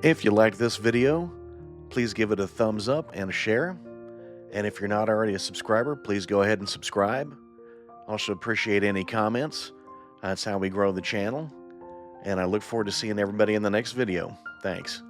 If you liked this video, please give it a thumbs up and a share. And if you're not already a subscriber, please go ahead and subscribe. Also appreciate any comments. That's how we grow the channel. And I look forward to seeing everybody in the next video. Thanks.